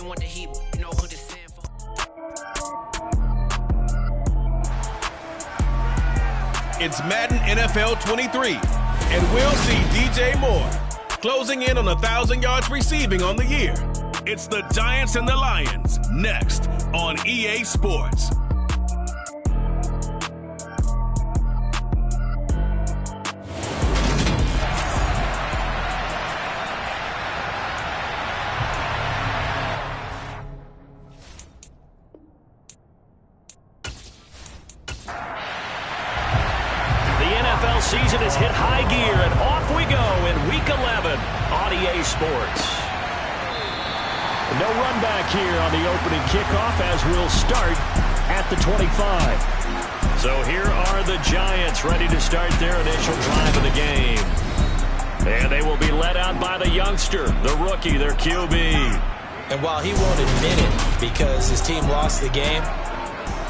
want the heat, you know who to send for. It's Madden NFL 23, and we'll see DJ Moore closing in on 1,000 yards receiving on the year. It's the Giants and the Lions next on EA Sports. Season has hit high gear, and off we go in Week 11 on EA Sports. No run back here on the opening kickoff as we'll start at the 25. So here are the Giants ready to start their initial drive of the game. And they will be led out by the youngster, the rookie, their QB. And while he won't admit it because his team lost the game,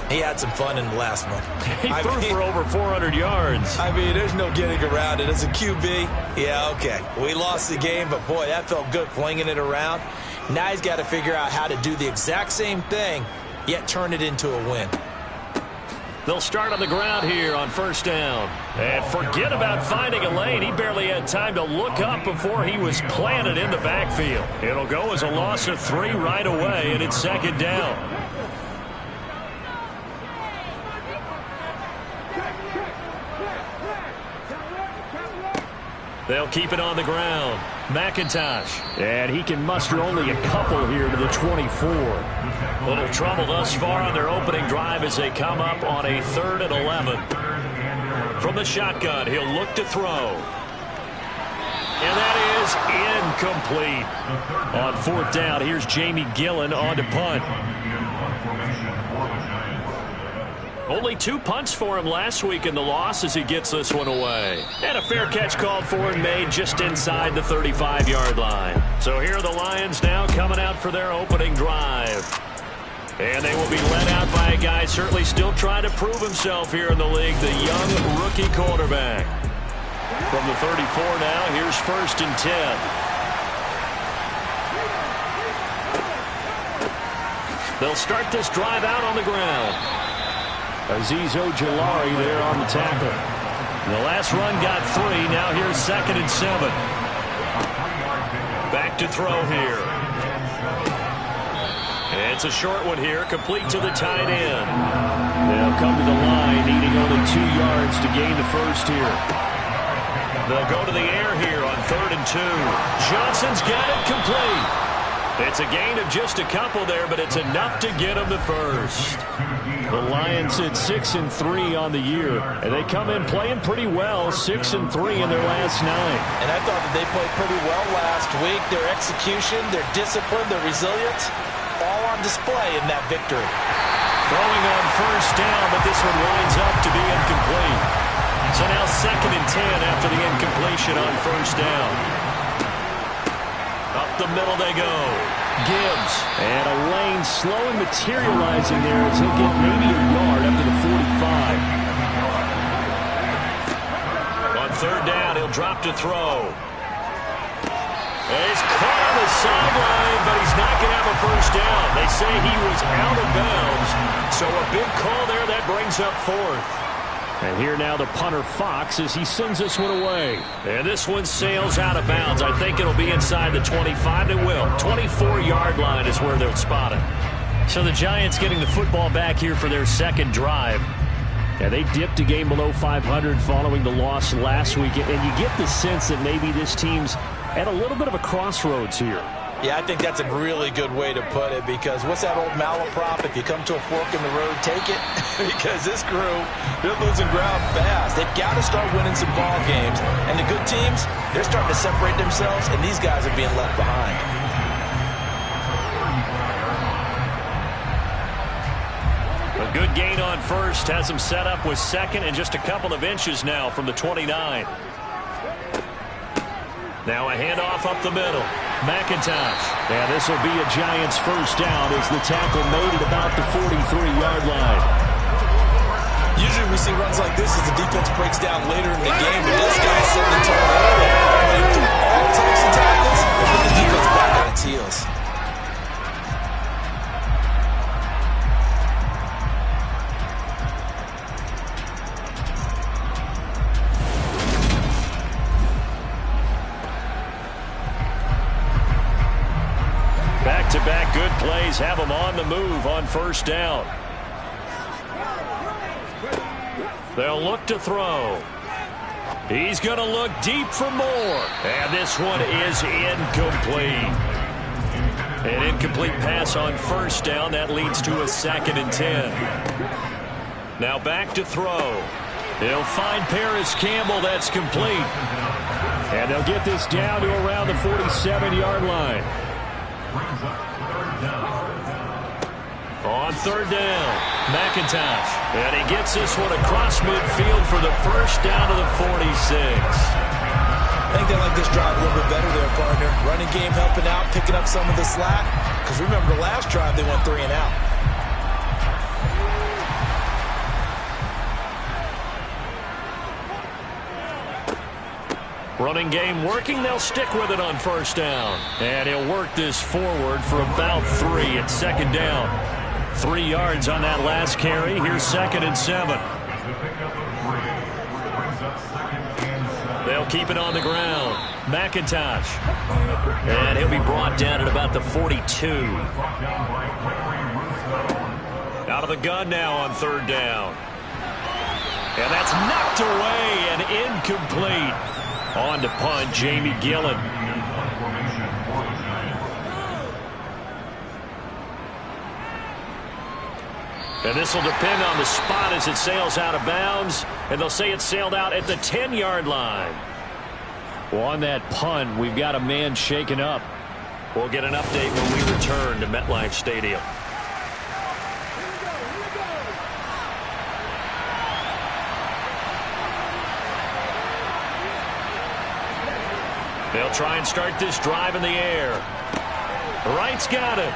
he had some fun in the last one. He threw for over 400 yards. I mean, there's no getting around it. As a QB, yeah, okay. We lost the game, but boy, that felt good flinging it around. Now he's got to figure out how to do the exact same thing, yet turn it into a win. They'll start on the ground here on first down. And forget about finding a lane. He barely had time to look up before he was planted in the backfield. It'll go as a loss of 3 right away, and it's second down. They'll keep it on the ground. McIntosh. And he can muster only a couple here to the 24. Little trouble thus far on their opening drive as they come up on a 3rd and 11. From the shotgun, he'll look to throw. And that is incomplete. On 4th down, here's Jamie Gillen on to punt. Only 2 punts for him last week in the loss as he gets this one away. And a fair catch called for and made just inside the 35-yard line. So here are the Lions now coming out for their opening drive. And they will be led out by a guy certainly still trying to prove himself here in the league, the young rookie quarterback. From the 34 now, here's 1st and 10. They'll start this drive out on the ground. Azeez Ojulari there on the tackle. The last run got 3. Now here's 2nd and 7. Back to throw here. It's a short one here, complete to the tight end. They'll come to the line, needing only 2 yards to gain the first here. They'll go to the air here on 3rd and 2. Johnson's got it complete. It's a gain of just a couple there, but it's enough to get them the first. The Lions at 6-3 on the year, and they come in playing pretty well, 6-3 in their last 9. And I thought that they played pretty well last week. Their execution, their discipline, their resilience, all on display in that victory. Throwing on first down, but this one winds up to be incomplete. So now 2nd and 10 after the incompletion on first down. Up the middle they go. Gibbs. And a lane slowly materializing there as he'll get maybe a yard up to the 45. On 3rd down, he'll drop to throw. And he's caught on the sideline, but he's not going to have a first down. They say he was out of bounds, so a big call there that brings up 4th. And here now the punter Fox as he sends this one away. And this one sails out of bounds. I think it'll be inside the 25. It will. 24-yard line is where they'll spot it. So the Giants getting the football back here for their 2nd drive. Yeah, they dipped a game below 500 following the loss last week. And you get the sense that maybe this team's at a little bit of a crossroads here. Yeah, I think that's a really good way to put it because what's that old malaprop? If you come to a fork in the road, take it. Because this crew, they're losing ground fast. They've got to start winning some ball games. And the good teams, they're starting to separate themselves, and these guys are being left behind. A good gain on first has them set up with 2nd and just a couple of inches now from the 29. Now a handoff up the middle. McIntosh. Yeah, this will be a Giants first down as the tackle made at about the 43-yard line. Usually we see runs like this as the defense breaks down later in the game, but this guy's setting the tone early. Playing through all types of tackles and put the defense back on its heels. Back-to-back good plays have them on the move on first down. They'll look to throw. He's going to look deep for more. And this one is incomplete. An incomplete pass on first down. That leads to a 2nd and 10. Now back to throw. They'll find Paris Campbell. That's complete. And they'll get this down to around the 47-yard line. On third down, McIntosh. And he gets this one across midfield for the first down to the 46. I think they like this drive a little bit better there, partner. Running game helping out, picking up some of the slack. Because remember the last drive, they went 3 and out. Running game working. They'll stick with it on first down. And he'll work this forward for about 3 at 2nd down. 3 yards on that last carry. Here's 2nd and 7. They'll keep it on the ground. McIntosh. And he'll be brought down at about the 42. Out of the gun now on third down. And that's knocked away and incomplete. On to punt, Jamie Gillen. And this will depend on the spot as it sails out of bounds. And they'll say it sailed out at the 10-yard line. Well, on that punt, we've got a man shaken up. We'll get an update when we return to MetLife Stadium. They'll try and start this drive in the air. Wright's got it.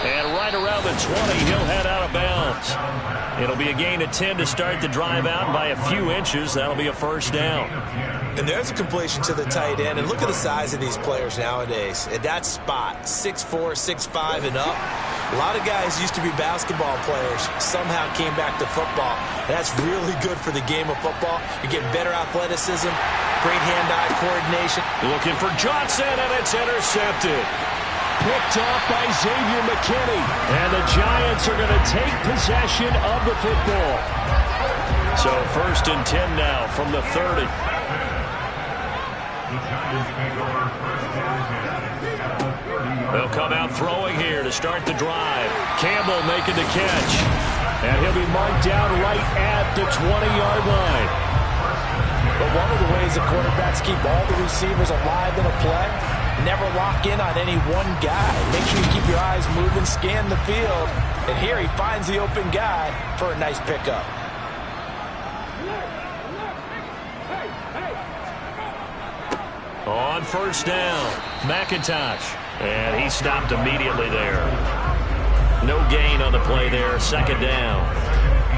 And right around the 20, he'll head out of bounds. It'll be a gain of 10 to start the drive out by a few inches. That'll be a first down. And there's a completion to the tight end. And look at the size of these players nowadays. At that spot, 6'4", 6'5", and up. A lot of guys used to be basketball players, somehow came back to football. And that's really good for the game of football. You get better athleticism, great hand-eye coordination. Looking for Johnson, and it's intercepted. Picked off by Xavier McKinney. And the Giants are going to take possession of the football. So 1st and 10 now from the 30. They'll come out throwing here to start the drive. Campbell making the catch. And he'll be marked down right at the 20-yard line. But one of the ways the quarterbacks keep all the receivers alive in a play, never lock in on any one guy. Make sure you keep your eyes moving, scan the field. And here he finds the open guy for a nice pickup. On first down, McIntosh. And he stopped immediately there. No gain on the play there, 2nd down.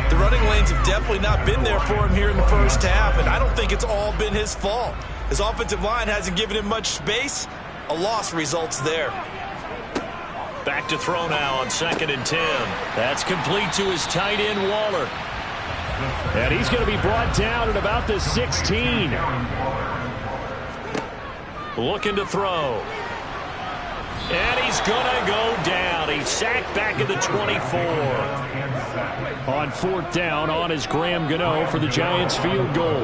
The running lanes have definitely not been there for him here in the first half, and I don't think it's all been his fault. His offensive line hasn't given him much space. A loss results there. Back to throw now on 2nd and 10. That's complete to his tight end, Waller. And he's going to be brought down at about the 16. Looking to throw. And he's going to go down. He's sacked back at the 24. On 4th down, on is Graham Gano for the Giants field goal.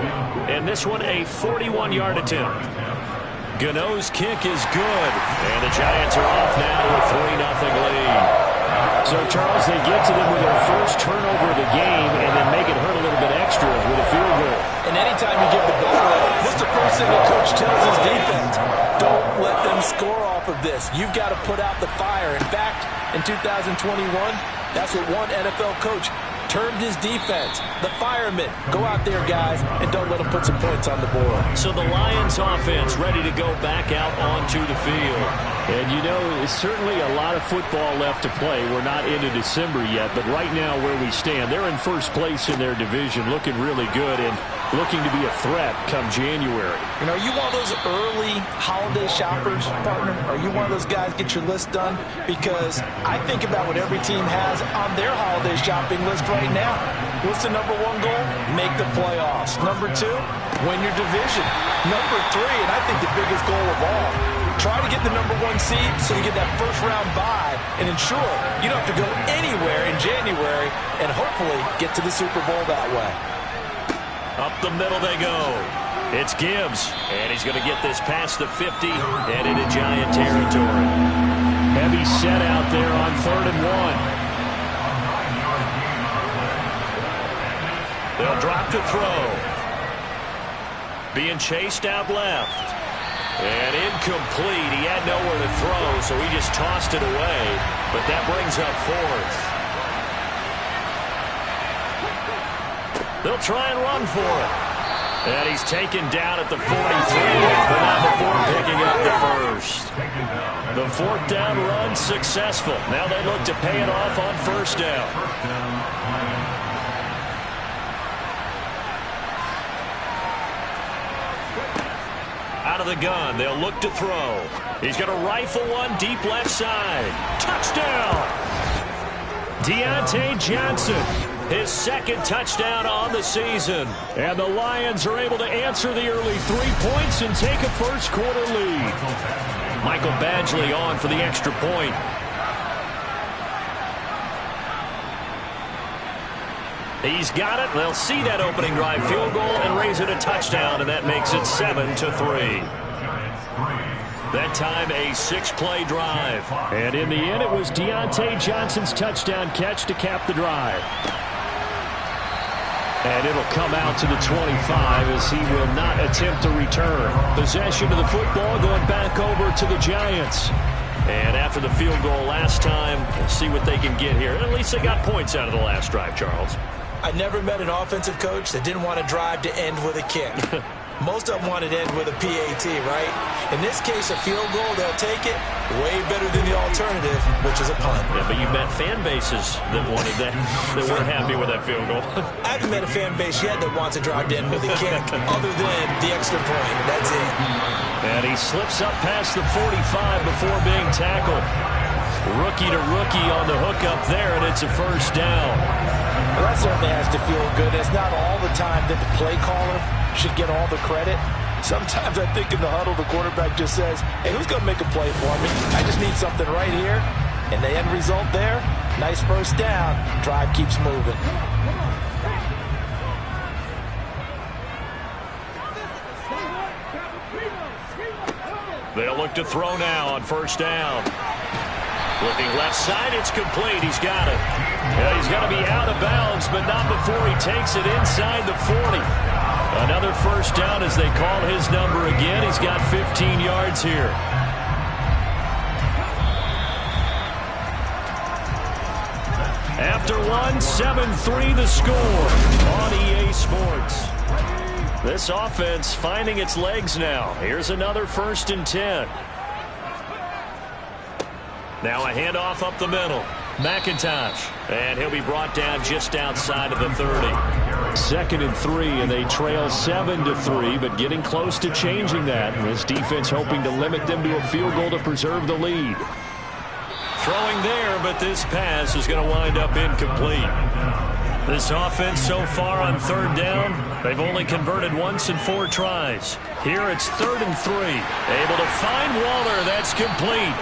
And this one a 41-yard attempt. Gano's kick is good. And the Giants are off now to a 3-0 lead. So, Charles, they get to them with their first turnover of the game and then make it hurt a little bit extra with a field goal. And anytime you give the ball away, what's the first thing the coach tells his defense? Don't let them score off of this. You've got to put out the fire. In fact, in 2021, that's what one NFL coach termed his defense. The firemen. Go out there, guys, and don't let them put some points on the board. So the Lions offense ready to go back out onto the field. And, you know, there's certainly a lot of football left to play. We're not into December yet, but right now where we stand, they're in first place in their division, looking really good and looking to be a threat come January. You know, are you one of those early holiday shoppers, partner? Are you one of those guys get your list done? Because I think about what every team has on their holiday shopping list right now. What's the number 1 goal? Make the playoffs. Number 2, win your division. Number 3, and I think the biggest goal of all, Try to get the #1 seed so you get that first-round bye and ensure you don't have to go anywhere in January and hopefully get to the Super Bowl that way. Up the middle they go. It's Gibbs, and he's going to get this past the 50 and into Giant territory. Heavy set out there on 3rd and 1. They'll drop to throw. Being chased out left. And incomplete. He had nowhere to throw, so he just tossed it away. But that brings up 4th. They'll try and run for it. And he's taken down at the 43, but not before picking up the first. The 4th down run successful. Now they look to pay it off on 1st down. Out of the gun, they'll look to throw. He's going to rifle one deep left side. Touchdown! Deontay Johnson, his 2nd touchdown on the season. And the Lions are able to answer the early 3 points and take a first-quarter lead. Michael Badgley on for the extra point. He's got it. They'll see that opening drive field goal and raise it a touchdown, and that makes it 7-3. That time a 6-play drive. And in the end, it was Deontay Johnson's touchdown catch to cap the drive. And it'll come out to the 25 as he will not attempt to return. Possession of the football going back over to the Giants. And after the field goal last time, we'll see what they can get here. At least they got points out of the last drive, Charles. I never met an offensive coach that didn't want to drive to end with a kick. Most of them wanted to end with a PAT, right? In this case, a field goal, they'll take it. Way better than the alternative, which is a punt. Yeah, but you met fan bases that wanted that, that weren't happy with that field goal. I haven't met a fan base yet that wants to drive to end with a kick, other than the extra point. That's it. And he slips up past the 45 before being tackled. Rookie to rookie on the hook up there, and it's a 1st down. Well, that certainly has to feel good. It's not all the time that the play caller should get all the credit. Sometimes I think in the huddle, the quarterback just says, hey, who's going to make a play for me? I just need something right here. And the end result there, nice 1st down. Drive keeps moving. They'll look to throw now on 1st down. Looking left side, it's complete. He's got it. Yeah, he's going to be out of bounds, but not before he takes it inside the 40. Another 1st down as they call his number again. He's got 15 yards here. After 7-3 the score on EA Sports. This offense finding its legs now. Here's another 1st and 10. Now a handoff up the middle. McIntosh. And he'll be brought down just outside of the 30. 2nd and 3, and they trail 7-3, but getting close to changing that. And this defense hoping to limit them to a field goal to preserve the lead. Throwing there, but this pass is going to wind up incomplete. This offense so far on 3rd down, they've only converted once in 4 tries. Here it's 3rd and 3. Able to find Waller. That's complete.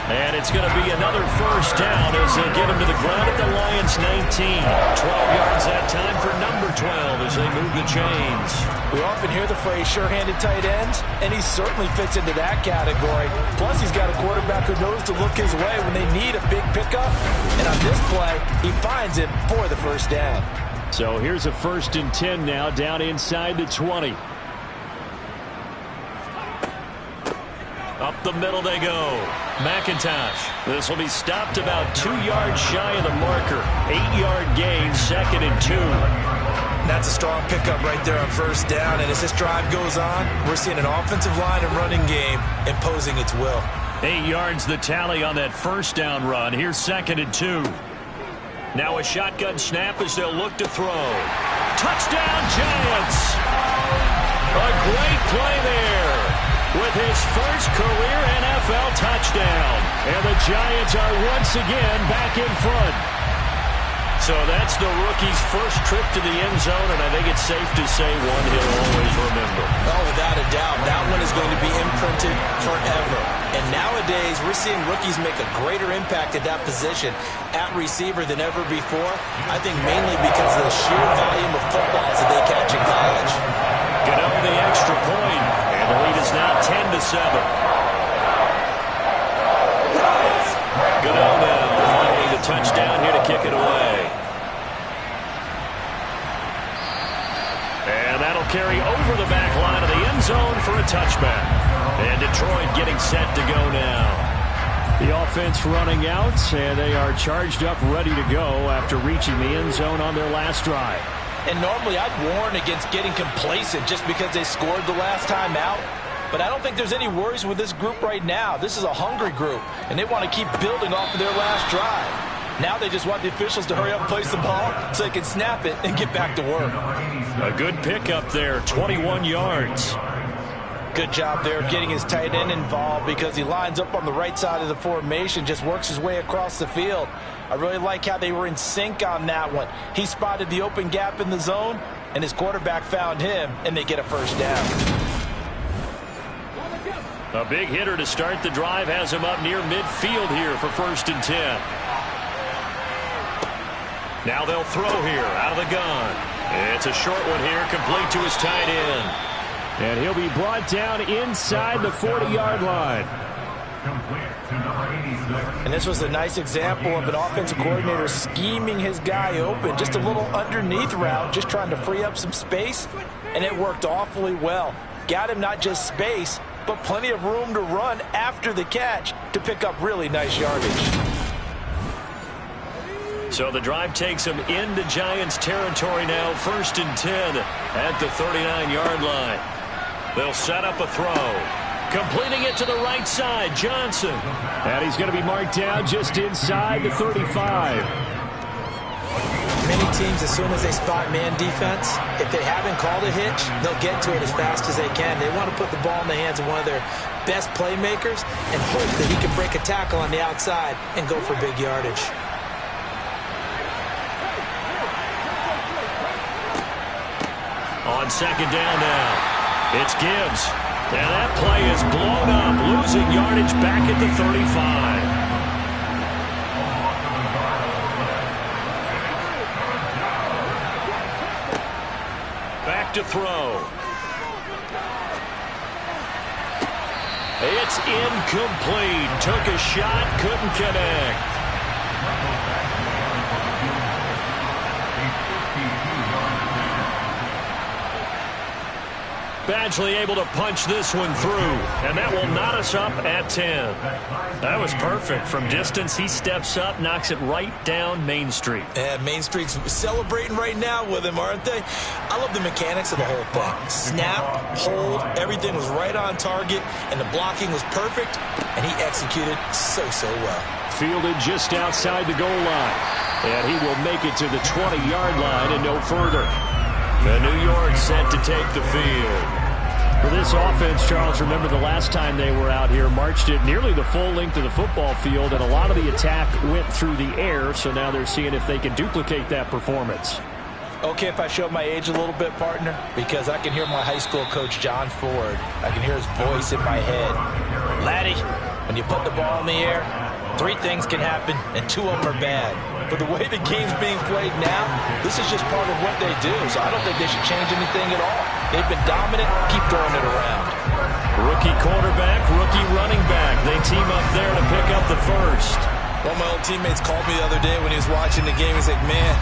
And it's going to be another 1st down as they get him to the ground at the Lions 19. 12 yards that time for number 12 as they move the chains. We often hear the phrase sure-handed tight ends, and he certainly fits into that category. Plus, he's got a quarterback who knows to look his way when they need a big pickup. And on this play, he finds it for the 1st down. So here's a 1st and 10 now down inside the 20. Up the middle they go. McIntosh. This will be stopped about 2 yards shy of the marker. 8-yard gain, 2nd and 2. That's a strong pickup right there on 1st down. And as this drive goes on, we're seeing an offensive line and running game imposing its will. 8 yards the tally on that 1st down run. Here's 2nd and 2. Now a shotgun snap as they'll look to throw. Touchdown, Giants! A great play there with his first career NFL touchdown. And the Giants are once again back in front. So that's the rookie's first trip to the end zone, and I think it's safe to say one he'll always remember. Oh, without a doubt. That one is going to be imprinted forever. And nowadays, we're seeing rookies make a greater impact at that position at receiver than ever before. I think mainly because of the sheer volume of footballs that they catch in college. Gano the extra point, and the lead is now 10-7. Gano now finding the touchdown here to kick it away. And that'll carry over the back line of the end zone for a touchback. And Detroit getting set to go now. The offense running out, and they are charged up, ready to go after reaching the end zone on their last drive. And normally I'd warn against getting complacent just because they scored the last time out. But I don't think there's any worries with this group right now. This is a hungry group, and they want to keep building off of their last drive. Now they just want the officials to hurry up and place the ball so they can snap it and get back to work. A good pickup there, 21 yards. Good job there of getting his tight end involved because he lines up on the right side of the formation, just works his way across the field. I really like how they were in sync on that one. He spotted the open gap in the zone, and his quarterback found him, and they get a first down. A big hitter to start the drive has him up near midfield here for 1st and 10. Now they'll throw here out of the gun. It's a short one here, complete to his tight end. And he'll be brought down inside the 40-yard line. And this was a nice example of an offensive coordinator scheming his guy open. Just a little underneath route, just trying to free up some space, and it worked awfully well. Got him not just space, but plenty of room to run after the catch to pick up really nice yardage. So the drive takes him into Giants territory now, 1st and 10 at the 39-yard line. They'll set up a throw. Completing it to the right side, Johnson. And he's going to be marked down just inside the 35. Many teams, as soon as they spot man defense, if they haven't called a hitch, they'll get to it as fast as they can. They want to put the ball in the hands of one of their best playmakers and hope that he can break a tackle on the outside and go for big yardage. On 2nd down now, it's Gibbs. And that play is blown up, losing yardage back at the 35. Back to throw. It's incomplete. Took a shot, couldn't connect. Badgley able to punch this one through, and that will knot us up at 10. That was perfect. From distance, he steps up, knocks it right down Main Street. And Main Street's celebrating right now with him, aren't they? I love the mechanics of the whole thing. Snap, hold, everything was right on target, and the blocking was perfect, and he executed so well. Fielded just outside the goal line, and he will make it to the 20-yard line and no further. The New York set to take the field. For this offense, Charles, remember the last time they were out here, marched it nearly the full length of the football field, and a lot of the attack went through the air, so now they're seeing if they can duplicate that performance. Okay, if I show my age a little bit, partner, because I can hear my high school coach, John Ford. I can hear his voice in my head. Laddie, when you put the ball in the air, 3 things can happen, and 2 of them are bad. But the way the game's being played now, this is just part of what they do, so I don't think they should change anything at all. They've been dominant, keep throwing it around. Rookie quarterback, rookie running back. They team up there to pick up the first. One of my old teammates called me the other day when he was watching the game. He's like, man,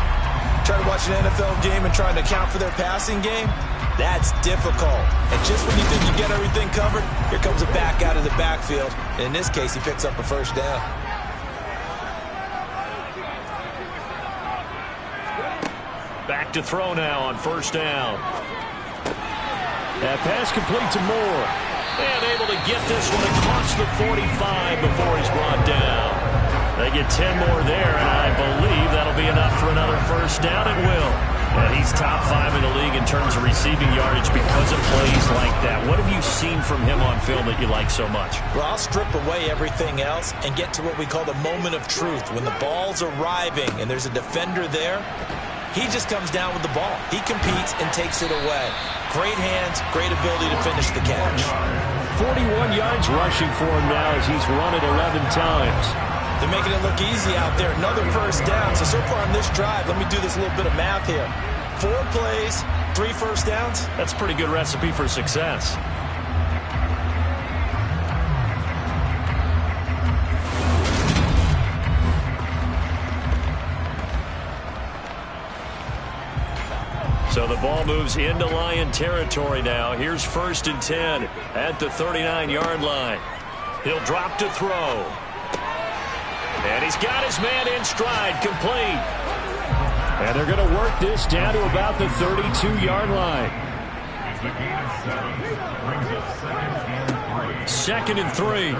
trying to watch an NFL game and trying to account for their passing game, that's difficult. And just when you think you get everything covered, here comes a back out of the backfield. And in this case, he picks up a first down. Back to throw now on 1st down. That pass complete to Moore. And able to get this one across the 45 before he's brought down. They get 10 more there, and I believe that'll be enough for another first down. It will. And he's top 5 in the league in terms of receiving yardage because of plays like that. What have you seen from him on film that you like so much? Well, I'll strip away everything else and get to what we call the moment of truth. When the ball's arriving and there's a defender there, he just comes down with the ball. He competes and takes it away. Great hands, great ability to finish the catch. 41 yards rushing for him now as he's run it 11 times. They're making it look easy out there. Another first down. So far on this drive, let me do this little bit of math here. 4 plays, 3 first downs. That's a pretty good recipe for success. So the ball moves into Lion territory now. Here's 1st and 10 at the 39-yard line. He'll drop to throw. And he's got his man in stride, complete. And they're going to work this down to about the 32-yard line. 2nd and 3.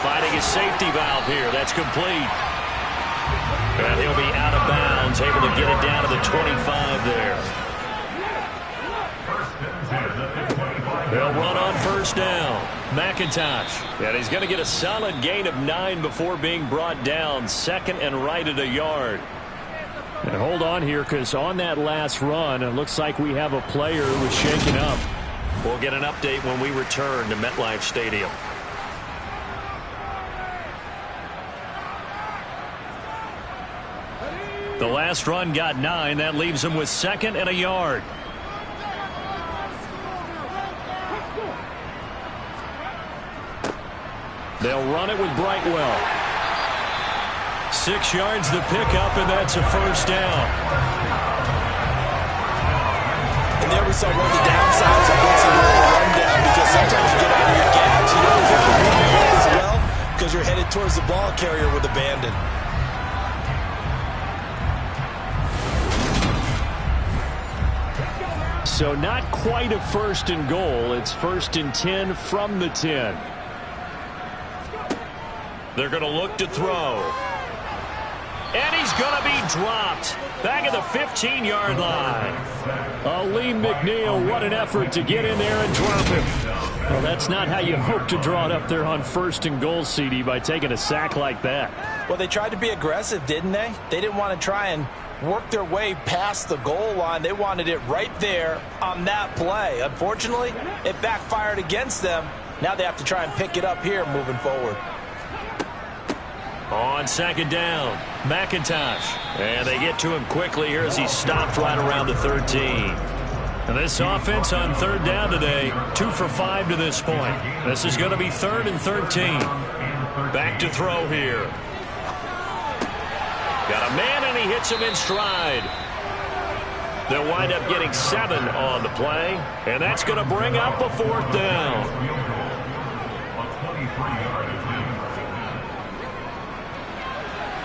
Finding his safety valve here. That's complete. And he'll be out of bounds, able to get it down to the 25 there. They'll run on 1st down. McIntosh. And he's going to get a solid gain of 9 before being brought down. 2nd and right at a yard. And hold on here, because on that last run, it looks like we have a player who was shaken up. We'll get an update when we return to MetLife Stadium. The last run got 9. That leaves him with 2nd and a yard. They'll run it with Brightwell. 6 yards the pickup, and that's a first down. And there we saw one of the downsides of what's a little rundown, because sometimes you get out of your gaps. You don't have to move your head as well because you're headed towards the ball carrier with abandon. So not quite a 1st and goal. It's 1st and 10 from the 10. They're going to look to throw. And he's going to be dropped. Back at the 15-yard line. Aleem McNeil, what an effort to get in there and drop him. Well, that's not how you hope to draw it up there on 1st and goal, CD, by taking a sack like that. Well, they tried to be aggressive, didn't they? They didn't want to try and work their way past the goal line. They wanted it right there on that play. Unfortunately, it backfired against them. Now they have to try and pick it up here moving forward. On 2nd down, McIntosh. And they get to him quickly here as he stopped right around the 13. And this offense on 3rd down today, 2 for 5 to this point. This is going to be 3rd and 13. Back to throw here. Got a man, and he hits him in stride. They'll wind up getting 7 on the play, and that's going to bring up a 4th down.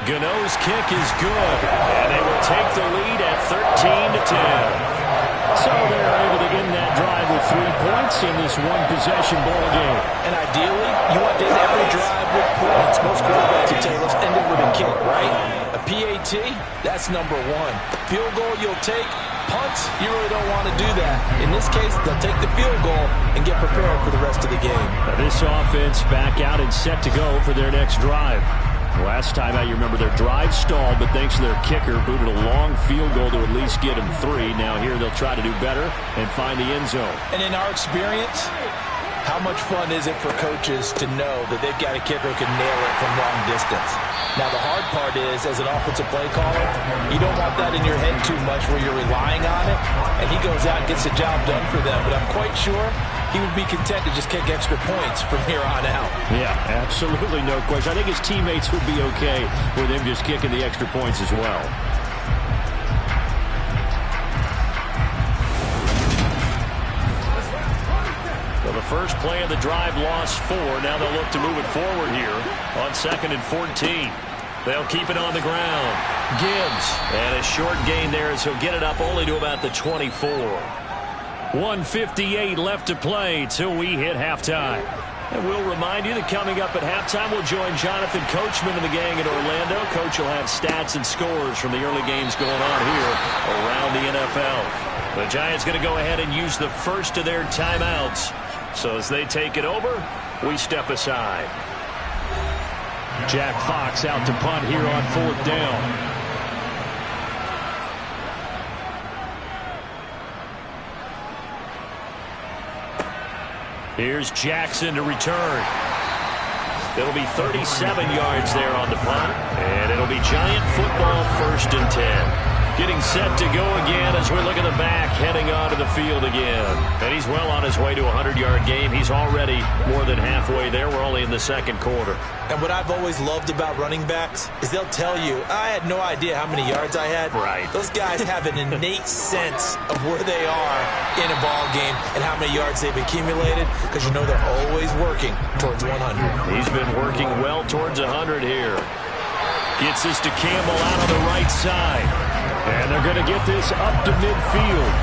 Gano's kick is good, and they will take the lead at 13-10. So they're able to end that drive with 3 points in this one-possession ball game. And ideally, you want to end every drive with points. Most quarterbacks would say, let's end it with a kick, right? A PAT, that's number 1. Field goal you'll take. Punts, you really don't want to do that. In this case, they'll take the field goal and get prepared for the rest of the game. Now this offense back out and set to go for their next drive. Last time out, you remember their drive stalled, but thanks to their kicker, booted a long field goal to at least get them 3. Now here they'll try to do better and find the end zone. And in our experience, how much fun is it for coaches to know that they've got a kicker who can nail it from long distance? Now the hard part is, as an offensive play caller, you don't want that in your head too much where you're relying on it, and he goes out and gets the job done for them. But I'm quite sure he would be content to just kick extra points from here on out. Yeah, absolutely no question. I think his teammates would be okay with him just kicking the extra points as well. Well, the first play of the drive lost 4. Now they'll look to move it forward here on 2nd and 14. They'll keep it on the ground. Gibbs, and a short gain there as he'll get it up only to about the 24. 1:58 left to play till we hit halftime. And we'll remind you that coming up at halftime, we'll join Jonathan Coachman and the gang in Orlando. Coach will have stats and scores from the early games going on here around the NFL. The Giants going to go ahead and use the first of their timeouts. So as they take it over, we step aside. Jack Fox out to punt here on 4th down. Here's Jackson to return. It'll be 37 yards there on the punt. And it'll be Giant football 1st and 10. Getting set to go again as we look at the back, heading onto the field again. And he's well on his way to a 100-yard game. He's already more than halfway there. We're only in the 2nd quarter. And what I've always loved about running backs is they'll tell you, I had no idea how many yards I had. Right. Those guys have an innate sense of where they are in a ball game and how many yards they've accumulated, because you know they're always working towards 100. He's been working well towards 100 here. Gets this to Campbell out on the right side. And they're going to get this up to midfield.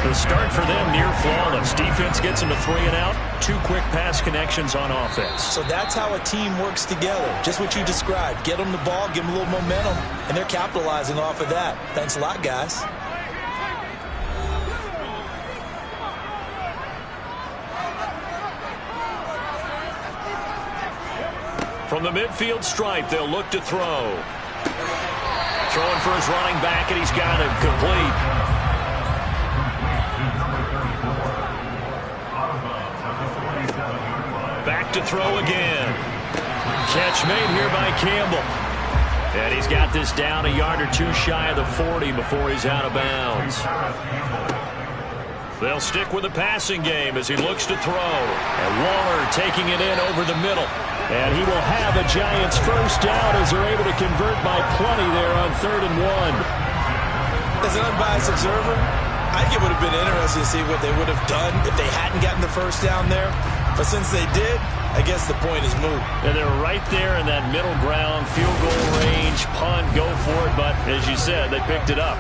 The start for them near flawless. Defense gets them to 3 and out. 2 quick pass connections on offense. So that's how a team works together. Just what you described. Get them the ball, give them a little momentum, and they're capitalizing off of that. Thanks a lot, guys. From the midfield stripe, they'll look to throw. Throwing for his running back, and he's got him complete. Back to throw again. Catch made here by Campbell. And he's got this down a yard or 2 shy of the 40 before he's out of bounds. They'll stick with the passing game as he looks to throw. And Waller taking it in over the middle. And he will have a Giants first down as they're able to convert by plenty there on 3rd and 1. As an unbiased observer, I think it would have been interesting to see what they would have done if they hadn't gotten the first down there. But since they did, I guess the point is moot. And they're right there in that middle ground, field goal range, punt, go for it. But as you said, they picked it up.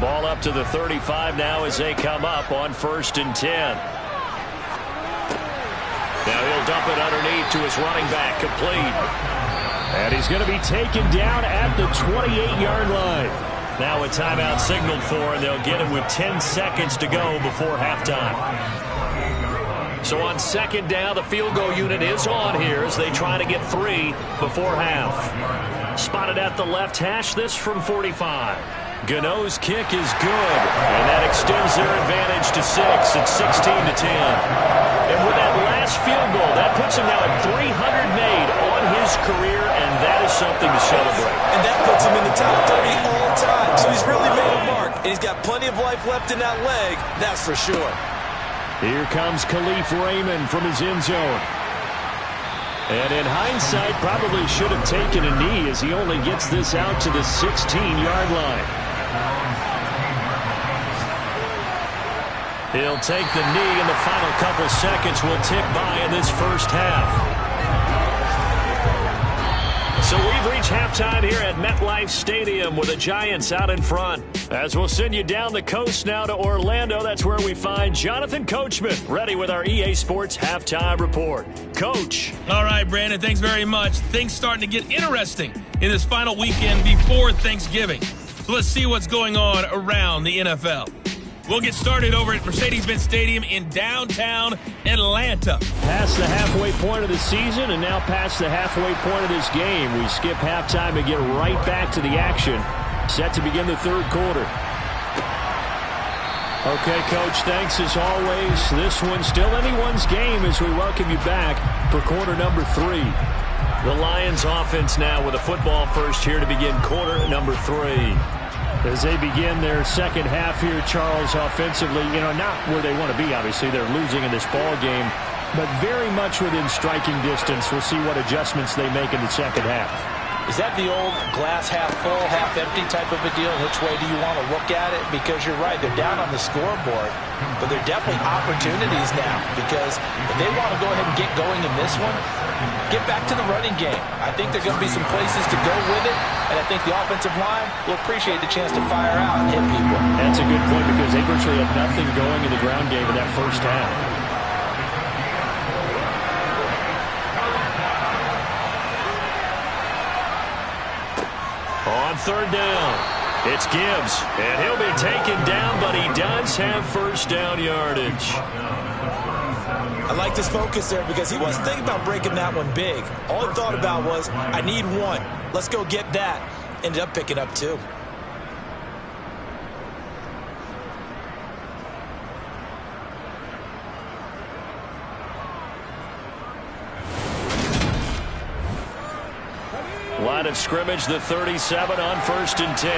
Ball up to the 35 now as they come up on 1st and 10. Now he'll dump it underneath to his running back, complete. And he's going to be taken down at the 28-yard line. Now a timeout signaled for, and they'll get him with 10 seconds to go before halftime. So on 2nd down, the field goal unit is on here as they try to get 3 before half. Spotted at the left hash, this from 45. Gano's kick is good, and that extends their advantage to 6. It's 16-10. And with that last field goal, that puts him now at 300 made on his career, and that is something to celebrate. And that puts him in the top 30 all time. So he's really made a mark, and he's got plenty of life left in that leg, that's for sure. Here comes Khalif Raymond from his end zone. And in hindsight, probably should have taken a knee as he only gets this out to the 16-yard line. He'll take the knee, and the final couple seconds will tick by in this first half. So we've reached halftime here at MetLife Stadium with the Giants out in front. As we'll send you down the coast now to Orlando, that's where we find Jonathan Coachman, ready with our EA Sports Halftime Report. Coach. All right, Brandon, thanks very much. Things starting to get interesting in this final weekend before Thanksgiving. So let's see what's going on around the NFL. We'll get started over at Mercedes-Benz Stadium in downtown Atlanta. Past the halfway point of the season and now past the halfway point of this game. We skip halftime and get right back to the action. Set to begin the 3rd quarter. Okay, Coach, thanks as always. This one's still anyone's game as we welcome you back for quarter number 3. The Lions offense now with a football first here to begin quarter number 3. As they begin their second half here, Charles, offensively, not where they want to be, obviously. They're losing in this ball game, but very much within striking distance. We'll see what adjustments they make in the second half. Is that the old glass half full, half empty type of a deal? Which way do you want to look at it? Because you're right, they're down on the scoreboard, but they're definitely opportunities now, because if they want to go ahead and get going in this one, get back to the running game. I think there are going to be some places to go with it, and I think the offensive line will appreciate the chance to fire out and hit people. That's a good point, because they virtually had nothing going in the ground game in that first half. On third down, it's Gibbs, and he'll be taken down, but he does have first down yardage. I like his focus there because he wasn't thinking about breaking that one big. All he thought about was, I need one. Let's go get that. Ended up picking up two. Line of scrimmage, the 37 on 1st and 10.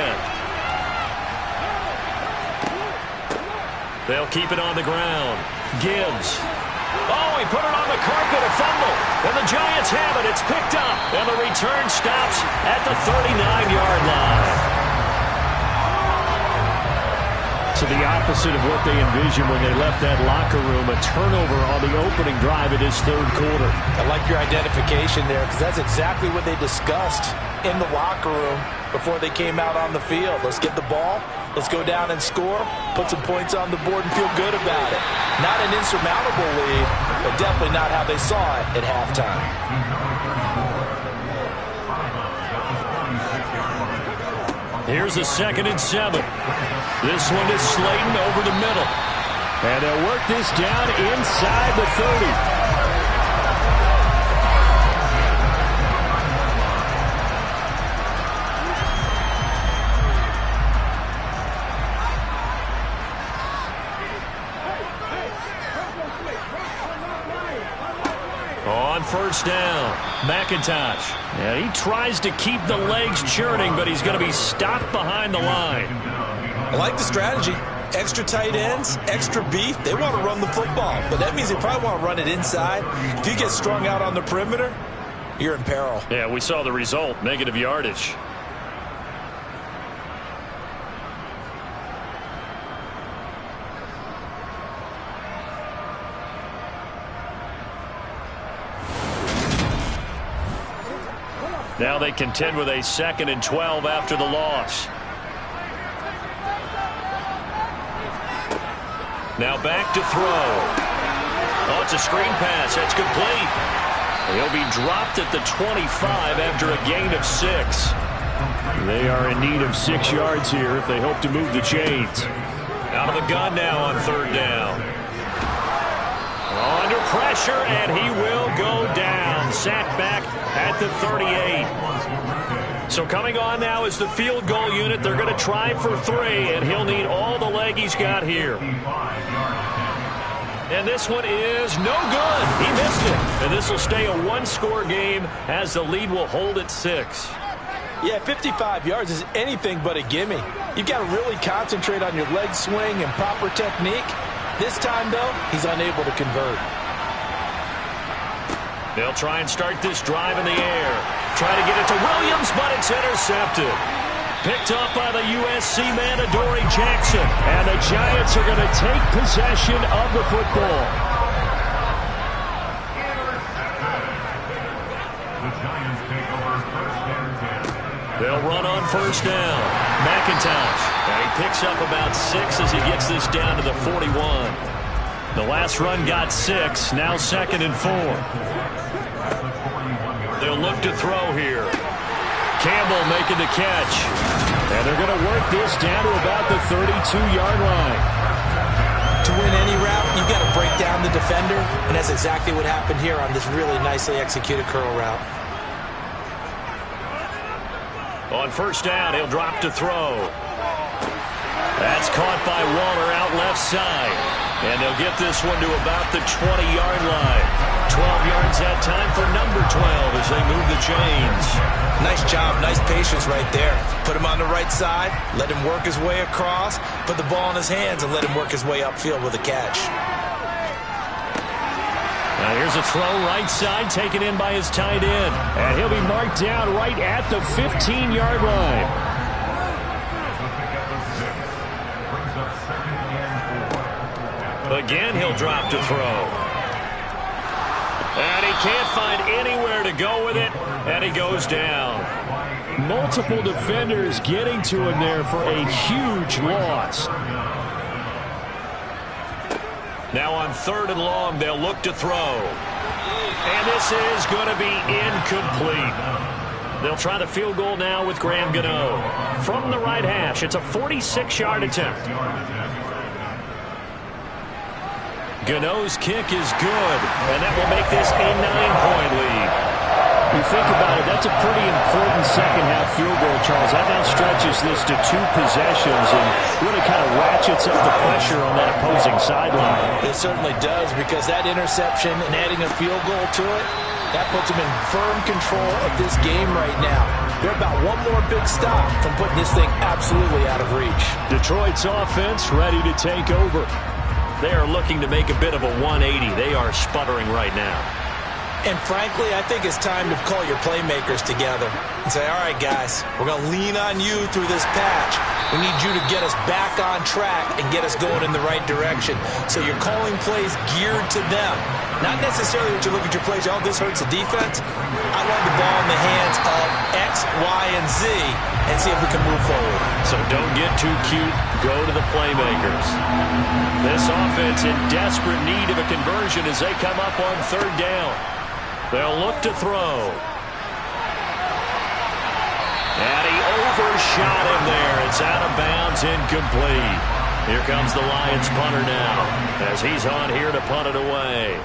They'll keep it on the ground. Gibbs. Oh, he put it on the carpet, a fumble. And the Giants have it. It's picked up. And the return stops at the 39-yard line. So the opposite of what they envisioned when they left that locker room, a turnover on the opening drive in his third quarter. I like your identification there because that's exactly what they discussed in the locker room before they came out on the field. Let's get the ball. Let's go down and score, put some points on the board, and feel good about it. Not an insurmountable lead, but definitely not how they saw it at halftime. Here's a 2nd and 7. This one is Slayton over the middle. And they'll work this down inside the 30. On first down, McIntosh. Yeah, he tries to keep the legs churning, but he's going to be stopped behind the line. I like the strategy. Extra tight ends, extra beef. They want to run the football, but that means they probably want to run it inside. If you get strung out on the perimeter, you're in peril. Yeah, we saw the result, negative yardage. Now they contend with a 2nd and 12 after the loss. Now back to throw. Oh, it's a screen pass. That's complete. He'll be dropped at the 25 after a gain of 6. They are in need of 6 yards here if they hope to move the chains. Out of the gun now on third down. Under pressure, and he will go down. Sacked back at the 38. So coming on now is the field goal unit. They're going to try for 3, and he'll need all the leg he's got here. And this one is no good. He missed it. And this will stay a one-score game as the lead will hold at 6. Yeah, 55 yards is anything but a gimme. You've got to really concentrate on your leg swing and proper technique. This time, though, he's unable to convert. They'll try and start this drive in the air. Try to get it to Williams, but it's intercepted. Picked up by the USC man, Adoree Jackson. And the Giants are going to take possession of the football. They'll run on first down. McIntosh. And he picks up about 6 as he gets this down to the 41. The last run got 6. Now 2nd and 4. They'll look to throw here. Campbell making the catch. And they're going to work this down to about the 32-yard line. To win any route, you've got to break down the defender, and that's exactly what happened here on this really nicely executed curl route. On first down, he'll drop to throw. That's caught by Waller out left side. And they'll get this one to about the 20-yard line. 12 yards that time for number 12 as they move the chains. Nice job, nice patience right there. Put him on the right side, let him work his way across, put the ball in his hands, and let him work his way upfield with a catch. Now here's a throw right side taken in by his tight end. And he'll be marked down right at the 15-yard line. Again, he'll drop to throw. And he can't find anywhere to go with it, and he goes down. Multiple defenders getting to him there for a huge loss. Now on 3rd and long, they'll look to throw. And this is going to be incomplete. They'll try the field goal now with Graham Gano. From the right hash, it's a 46-yard attempt. Gano's kick is good, and that will make this a 9-point lead. You think about it, that's a pretty important second-half field goal, Charles. That now stretches this to 2 possessions and really kind of ratchets up the pressure on that opposing sideline. It certainly does, because that interception and adding a field goal to it, that puts them in firm control of this game right now. They're about one more big stop from putting this thing absolutely out of reach. Detroit's offense ready to take over. They are looking to make a bit of a 180. They are sputtering right now. And frankly, I think it's time to call your playmakers together and say, all right, guys, we're going to lean on you through this patch. We need you to get us back on track and get us going in the right direction. So you're calling plays geared to them. Not necessarily what you look at your plays, oh, this hurts the defense. I want the ball in the hands of X, Y, and Z and see if we can move forward. So don't get too cute. Go to the playmakers. This offense in desperate need of a conversion as they come up on 3rd down. They'll look to throw. And he overshot him there. It's out of bounds, incomplete. Here comes the Lions punter now as he's on here to punt it away.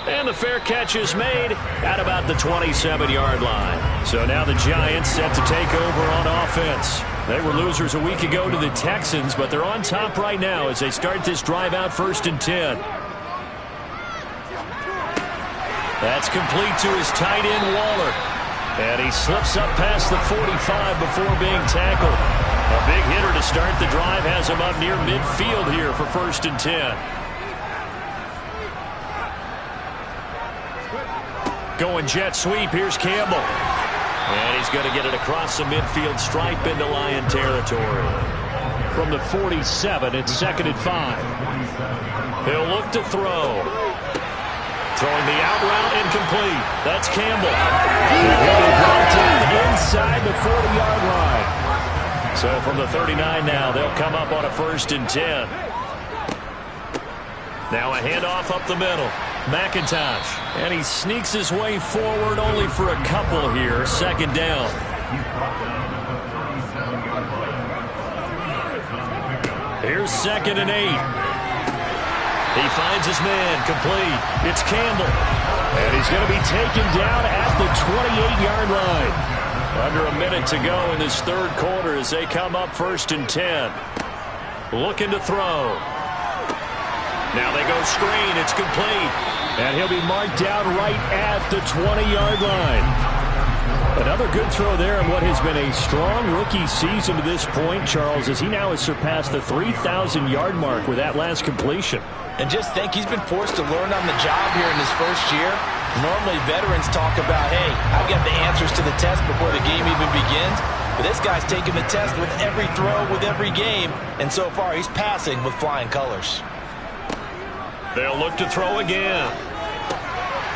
And the fair catch is made at about the 27-yard line. So now the Giants set to take over on offense. They were losers a week ago to the Texans, but they're on top right now as they start this drive out 1st and 10. That's complete to his tight end, Waller. And he slips up past the 45 before being tackled. A big hitter to start the drive has him up near midfield here for 1st and 10. Going jet sweep, here's Campbell. And he's going to get it across the midfield stripe into Lion territory. From the 47, it's 2nd and 5. He'll look to throw. Throwing the out route, incomplete. That's Campbell. Inside the 40-yard line. So from the 39 now, they'll come up on a 1st and 10. Now a handoff up the middle. McIntosh. And he sneaks his way forward only for a couple here. 2nd down. Here's 2nd and 8. He finds his man, complete. It's Campbell. And he's going to be taken down at the 28-yard line. Under a minute to go in this 3rd quarter as they come up 1st and 10. Looking to throw. Now they go screen. It's complete. And he'll be marked down right at the 20-yard line. Another good throw there in what has been a strong rookie season to this point, Charles, as he now has surpassed the 3,000-yard mark with that last completion. And just think, he's been forced to learn on the job here in his 1st year. Normally, veterans talk about, hey, I've got the answers to the test before the game even begins. But this guy's taking the test with every throw, with every game. And so far, he's passing with flying colors. They'll look to throw again.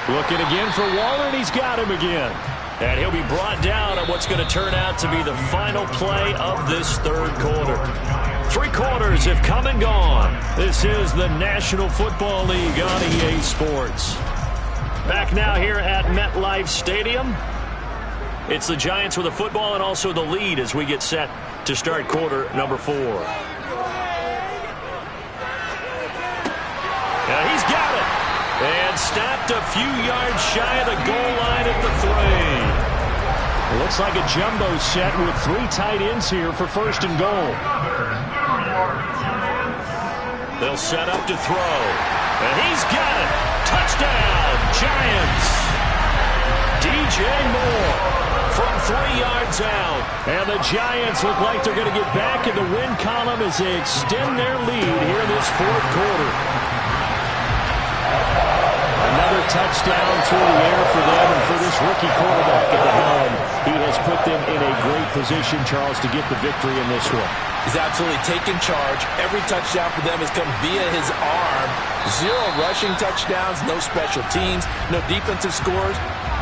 Looking again for Waller, and he's got him again. And he'll be brought down on what's going to turn out to be the final play of this 3rd quarter. 3 quarters have come and gone. This is the National Football League on EA Sports. Back now here at MetLife Stadium. It's the Giants with a football and also the lead as we get set to start quarter number 4. Now he's got it. And stopped a few yards shy of the goal line at the 3. Looks like a jumbo set with 3 tight ends here for 1st and goal. They'll set up to throw. And he's got it. Touchdown, Giants. DJ Moore from 3 yards out. And the Giants look like they're going to get back in the win column as they extend their lead here in this 4th quarter. Another touchdown through the air for them, and for this rookie quarterback at the helm, he has put them in a great position, Charles, to get the victory in this one. He's absolutely taken charge. Every touchdown for them has come via his arm. 0 rushing touchdowns, no special teams, no defensive scores.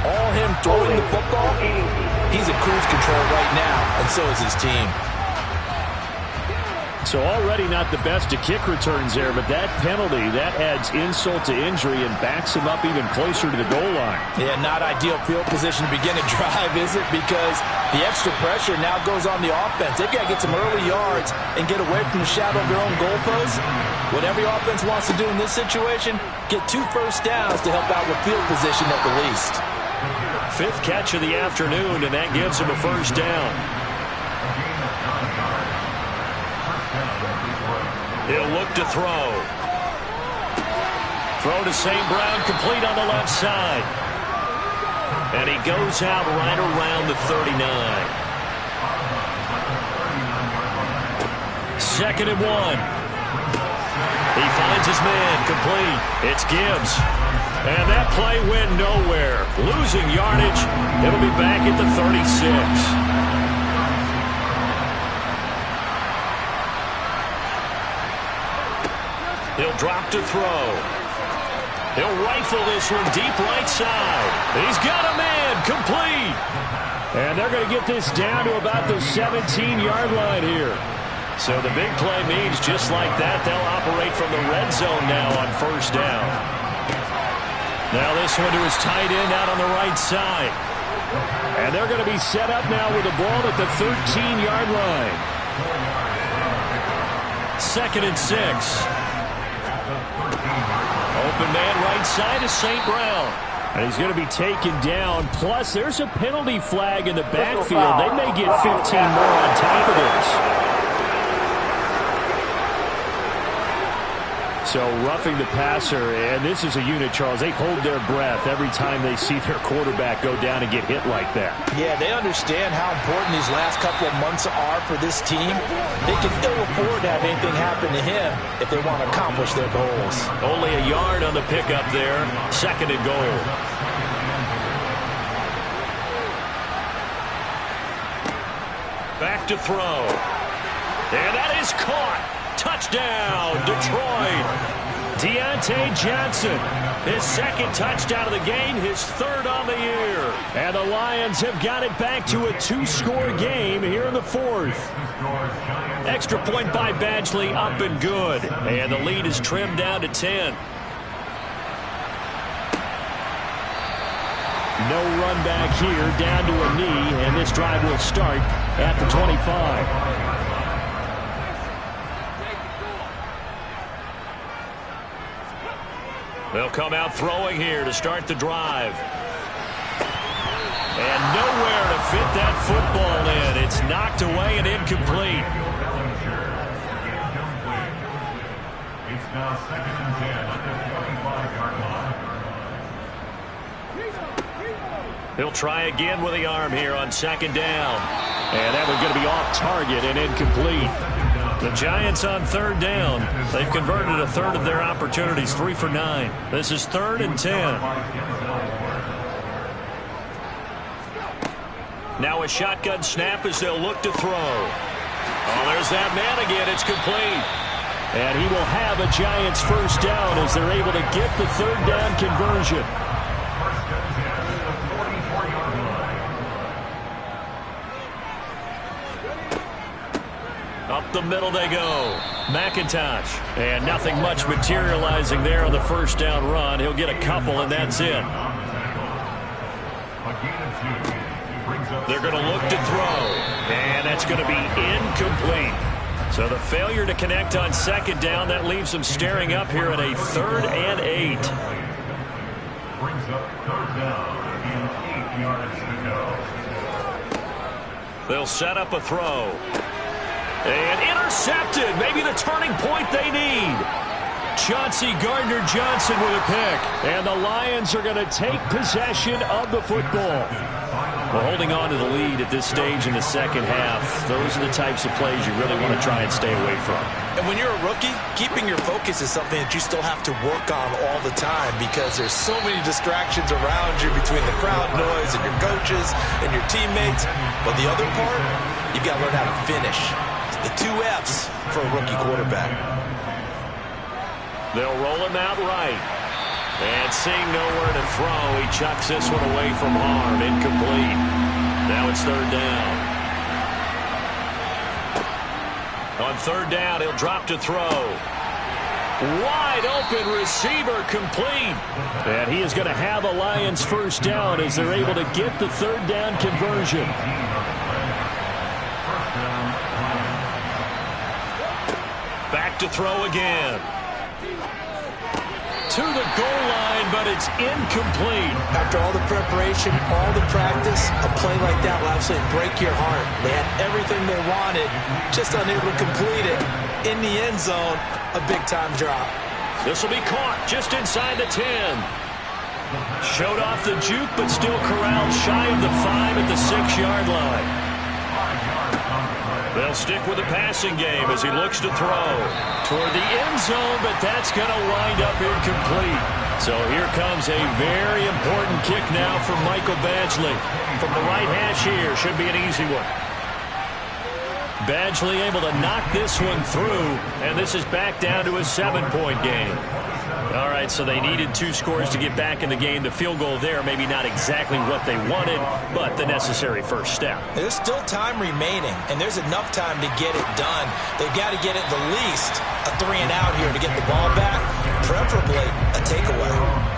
All him throwing the football. He's in cruise control right now, and so is his team. So already not the best of kick returns there, but that penalty, that adds insult to injury and backs him up even closer to the goal line. Yeah, not ideal field position to begin a drive, is it? Because the extra pressure now goes on the offense. They've got to get some early yards and get away from the shadow of their own goalposts. What every offense wants to do in this situation, get 2 first downs to help out with field position at the least. 5th catch of the afternoon, and that gives him a first down. He'll look to throw. Throw to St. Brown, complete on the left side. And he goes out right around the 39. 2nd and 1. He finds his man, complete. It's Gibbs. And that play went nowhere. Losing yardage. It'll be back at the 36. He'll drop to throw. He'll rifle this one deep right side. He's got a man, complete. And they're going to get this down to about the 17-yard line here. So the big play means just like that, they'll operate from the red zone now on first down. Now this one to his tight end out on the right side. And they're going to be set up now with the ball at the 13-yard line. 2nd and 6. Open man right side is St. Brown. And he's going to be taken down. Plus, there's a penalty flag in the backfield. They may get 15 more on top of this. So roughing the passer, and this is a unit, Charles. They hold their breath every time they see their quarterback go down and get hit like that. Yeah, they understand how important these last couple of months are for this team. They can ill afford to have anything happen to him if they want to accomplish their goals. Only a yard on the pickup there. 2nd and goal. Back to throw. And that is caught. Touchdown, Detroit. Deontay Johnson, his 2nd touchdown of the game, his 3rd on the year. And the Lions have got it back to a 2-score game here in the 4th. Extra point by Badgley, up and good. And the lead is trimmed down to 10. No run back here, down to a knee, and this drive will start at the 25. They'll come out throwing here to start the drive. And nowhere to fit that football in. It's knocked away and incomplete. It's now 2nd and 10 at the 25-yard line. He'll try again with the arm here on 2nd down. And that one's going to be off target and incomplete. The Giants on 3rd down. They've converted a 1/3 of their opportunities, 3 for 9. This is 3rd and 10. Now a shotgun snap as they'll look to throw. Oh, there's that man again. It's complete. And he will have a Giants first down as they're able to get the 3rd down conversion. Up the middle they go. McIntosh. And nothing much materializing there on the first down run. He'll get a couple, and that's it. They're going to look to throw. And that's going to be incomplete. So the failure to connect on 2nd down, that leaves them staring up here at a 3rd and 8. Brings up 3rd down and 8 yards to go. They'll set up a throw. And intercepted. Maybe the turning point they need. Chauncey Gardner-Johnson with a pick. And the Lions are going to take possession of the football. Well, holding on to the lead at this stage in the second half, those are the types of plays you really want to try and stay away from. And when you're a rookie, keeping your focus is something that you still have to work on all the time because there's so many distractions around you between the crowd noise and your coaches and your teammates. But the other part, you've got to learn how to finish. The 2 F's for a rookie quarterback. They'll roll him out right. And seeing nowhere to throw, he chucks this one away from harm. Incomplete. Now it's 3rd down. On On third down, he'll drop to throw. Wide open receiver complete. And he is going to have a Lions first down as they're able to get the third down conversion. Back to throw again. To the goal line, but it's incomplete. After all the preparation, all the practice, a play like that will absolutely break your heart. They had everything they wanted, just unable to complete it. In the end zone, a big-time drop. This will be caught just inside the 10. Showed off the juke, but still corralled shy of the 5 at the 6-yard line. They'll stick with the passing game as he looks to throw toward the end zone, but that's going to wind up incomplete. So here comes a very important kick now for Michael Badgley. From the right hash here, should be an easy one. Badgley able to knock this one through, and this is back down to a 7-point game. All right, so they needed 2 scores to get back in the game. The field goal there, maybe not exactly what they wanted, but the necessary first step. There's still time remaining, and there's enough time to get it done. They've got to get at the least a 3-and-out here to get the ball back, preferably a takeaway.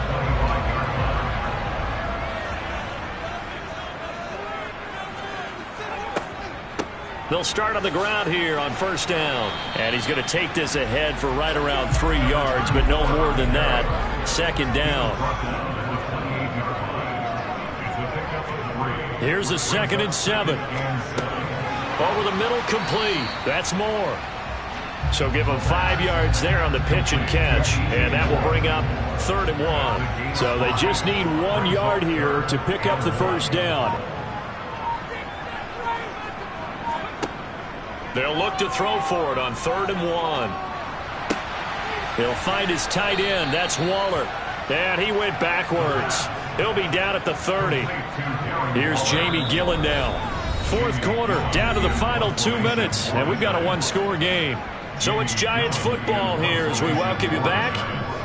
They'll start on the ground here on first down. And he's going to take this ahead for right around 3 yards, but no more than that. Second down. Here's a 2nd and 7. Over the middle, complete. That's more. So give him 5 yards there on the pitch and catch, and that will bring up 3rd and 1. So they just need 1 yard here to pick up the first down. They'll look to throw for it on 3rd and 1. He'll find his tight end. That's Waller. And he went backwards. He'll be down at the 30. Here's Jamie Gillen now. 4th quarter, down to the final 2 minutes, and we've got a 1-score game. So it's Giants football here as we welcome you back.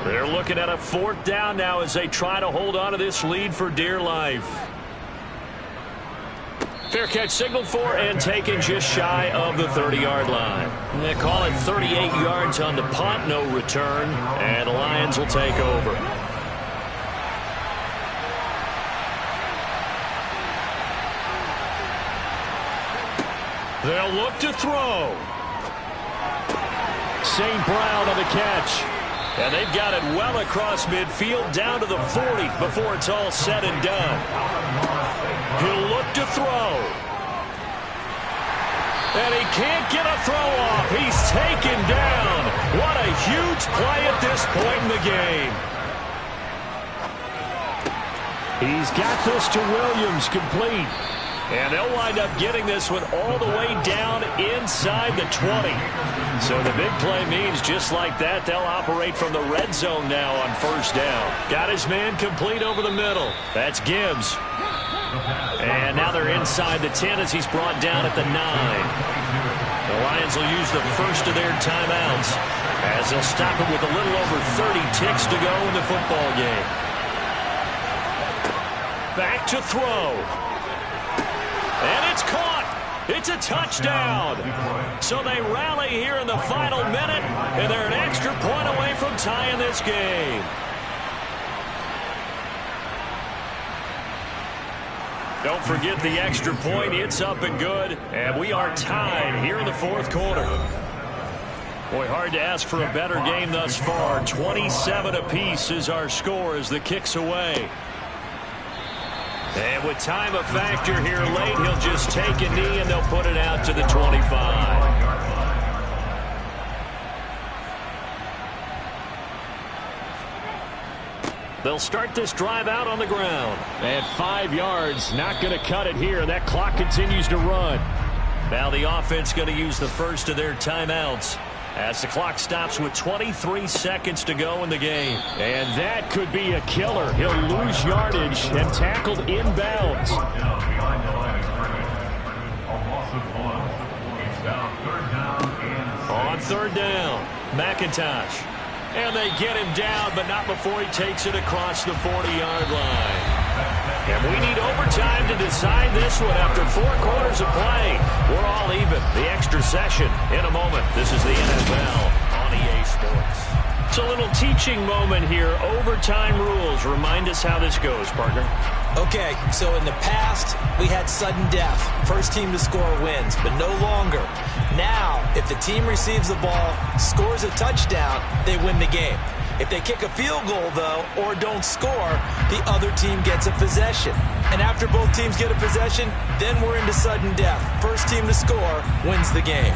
They're looking at a 4th down now as they try to hold on to this lead for dear life. Fair catch signaled for and taken just shy of the 30-yard line. They call it 38 yards on the punt, no return, and the Lions will take over. They'll look to throw. St. Brown on the catch. And they've got it well across midfield down to the 40 before it's all said and done. He'll look to throw. And he can't get a throw off. He's taken down. What a huge play at this point in the game. He's got this to Williams, complete. And they'll wind up getting this one all the way down inside the 20. So the big play means just like that, they'll operate from the red zone now on first down. Got his man complete over the middle. That's Gibbs. And now they're inside the 10 as he's brought down at the 9. The Lions will use the first of their timeouts as they'll stop it with a little over 30 ticks to go in the football game. Back to throw. And it's caught. It's a touchdown. So they rally here in the final minute, and they're an extra point away from tying this game. Don't forget the extra point. It's up and good, and we are tied here in the 4th quarter. Boy, hard to ask for a better game thus far. 27 apiece is our score as the kick's away. And with time a factor here late, he'll just take a knee and they'll put it out to the 25. They'll start this drive out on the ground. And 5 yards, not going to cut it here. That clock continues to run. Now the offense going to use the first of their timeouts as the clock stops with 23 seconds to go in the game. And that could be a killer. He'll lose yardage and tackled inbounds. On 3rd down, McIntosh. And they get him down, but not before he takes it across the 40-yard line. And we need overtime to decide this one after 4 quarters of play. We're all even. The extra session In a moment, this is the NFL on EA Sports. It's a little teaching moment here. Overtime rules. Remind us how this goes, partner. Okay, so in the past, we had sudden death. First team to score wins, but no longer. Now, if the team receives the ball, scores a touchdown, they win the game. If they kick a field goal, though, or don't score, the other team gets a possession. And after both teams get a possession, then we're into sudden death. First team to score wins the game.